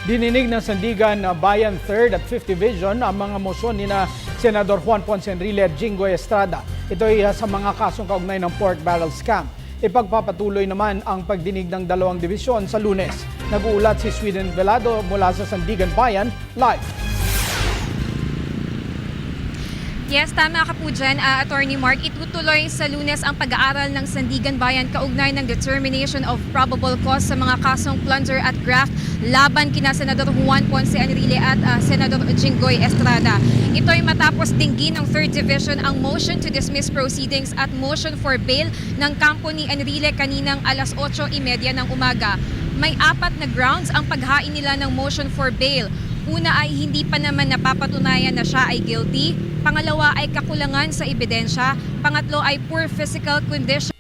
Dininig ng Sandigan Bayan 3rd at 5th Division ang mga mosyon ni na Senador Juan Ponce Enrile at Jinggoy Estrada. Ito ay sa mga kasong kaugnay ng pork barrel scam. Ipagpapatuloy naman ang pagdinig ng dalawang divisyon sa Lunes. Nag-uulat si Sweden Velado mula sa Sandigan Bayan, live. Yes, tama ka po dyan, Attorney Mark. Itutuloy sa Lunes ang pag-aaral ng Sandigan Bayan kaugnay ng determination of probable cause sa mga kasong plunder at graft laban kina Senador Juan Ponce Enrile at Senador Jinggoy Estrada. Ito ay matapos dinggin ng 3rd Division ang motion to dismiss proceedings at motion for bail ng kampo ni Enrile kaninang alas 8:30 ng umaga. May 4 na grounds ang paghain nila ng motion for bail. Una ay hindi pa naman napapatunayan na siya ay guilty. Pangalawa ay kakulangan sa ebidensya. Pangatlo ay poor physical condition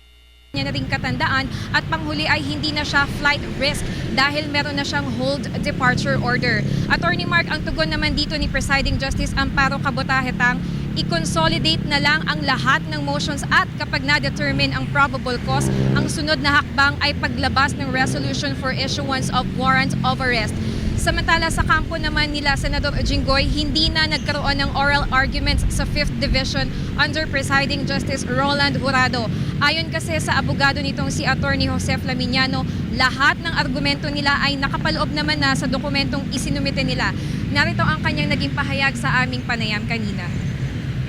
niya na ring katandaan. At panghuli ay hindi na siya flight risk dahil meron na siyang hold departure order. Attorney Mark, ang tugon naman dito ni Presiding Justice Amparo Cabotahetang, i-consolidate na lang ang lahat ng motions at kapag na-determine ang probable cause, ang sunod na hakbang ay paglabas ng resolution for issuance of warrant of arrest. Samantala sa kampo naman nila Senador Jinggoy, hindi na nagkaroon ng oral arguments sa 5th Division under Presiding Justice Roland Jurado. Ayon kasi sa abogado nitong si Attorney Jose Flaminiano, lahat ng argumento nila ay nakapaloob naman na sa dokumentong isinumite nila. Narito ang kanyang naging pahayag sa aming panayam kanina.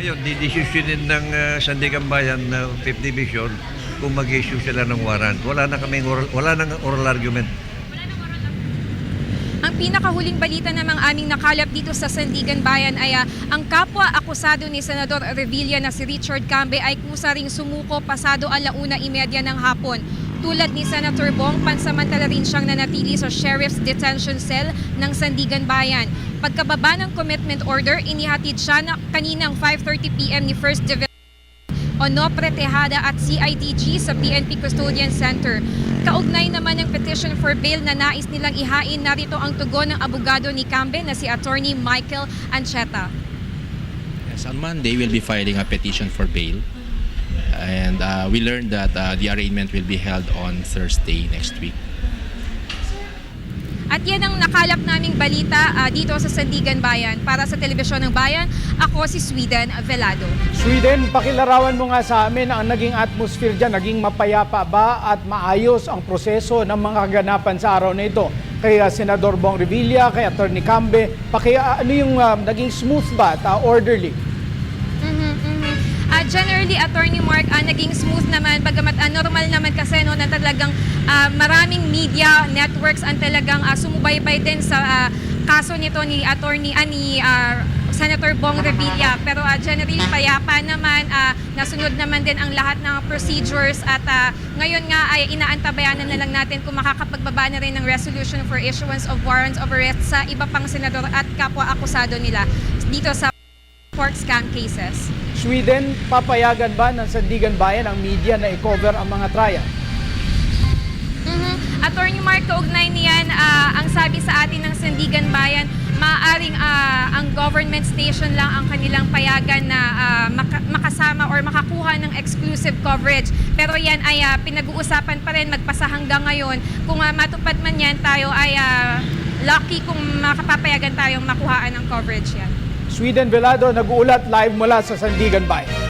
Ngayon, didesisyonin ng Sandigan Bayan na 5th Division kung mag-issue sila ng warrant. Wala nang oral argument. Ang pinakahuling balita namang aming nakalap dito sa Sandigan Bayan ay ang kapwa akusado ni Senador Revilla na si Richard Cambe ay kusa ring sumuko pasado 1:30 ng hapon. Tulad ni Senator Bong, pansamantala rin siyang nanatili sa Sheriff's Detention Cell ng Sandigan Bayan. Pagkababa ng commitment order, inihatid siya na kaninang 5:30 p.m. ni 1st Division Onofre Tejada at CIDG sa PNP Custodian Center. Kaugnay naman ng petition for bail na nais nilang ihain, narito ang tugon ng abogado ni Cambe na si Attorney Michael Ancheta. Yes, on Monday, we'll be filing a petition for bail. And we learned that the arraignment will be held on Thursday next week. At yan ang nakalap naming balita dito sa Sandigan Bayan. Para sa Telebisyon ng Bayan, ako si Sweden Velado. Sweden, pakilarawan mo nga sa amin ang naging atmosphere dyan. Naging mapayapa ba at maayos ang proseso ng mga kaganapan sa araw na ito? Kay Senador Bong Revilla, kay Attorney Cambe, ano yung naging smooth ba at orderly? Generally, Attorney Mark, naging smooth naman, bagamat normal naman kasi no, na talagang maraming media networks ang talagang sumubaybay din sa kaso nito ni Senator Bong Revilla. Pero generally, payapa naman, nasunod naman din ang lahat ng procedures at ngayon nga ay inaantabayanan na lang natin kung makakapagbaba na rin ng resolution for issuance of warrants of arrest sa iba pang senador at kapwa akusado nila dito sa pork scam cases. Sweden, papayagan ba ng Sandigan Bayan ang media na i-cover ang mga trial? Attorney Mark, kaugnay niyan, ang sabi sa atin ng Sandigan Bayan, maaaring ang government station lang ang kanilang payagan na makasama or makakuha ng exclusive coverage. Pero yan ay pinag-uusapan pa rin magpasa hanggang ngayon. Kung matupad man yan, tayo ay lucky kung makapapayagan tayong makuhaan ng coverage yan. Sweden Velado, nag-uulat live mula sa Sandigan Bayan.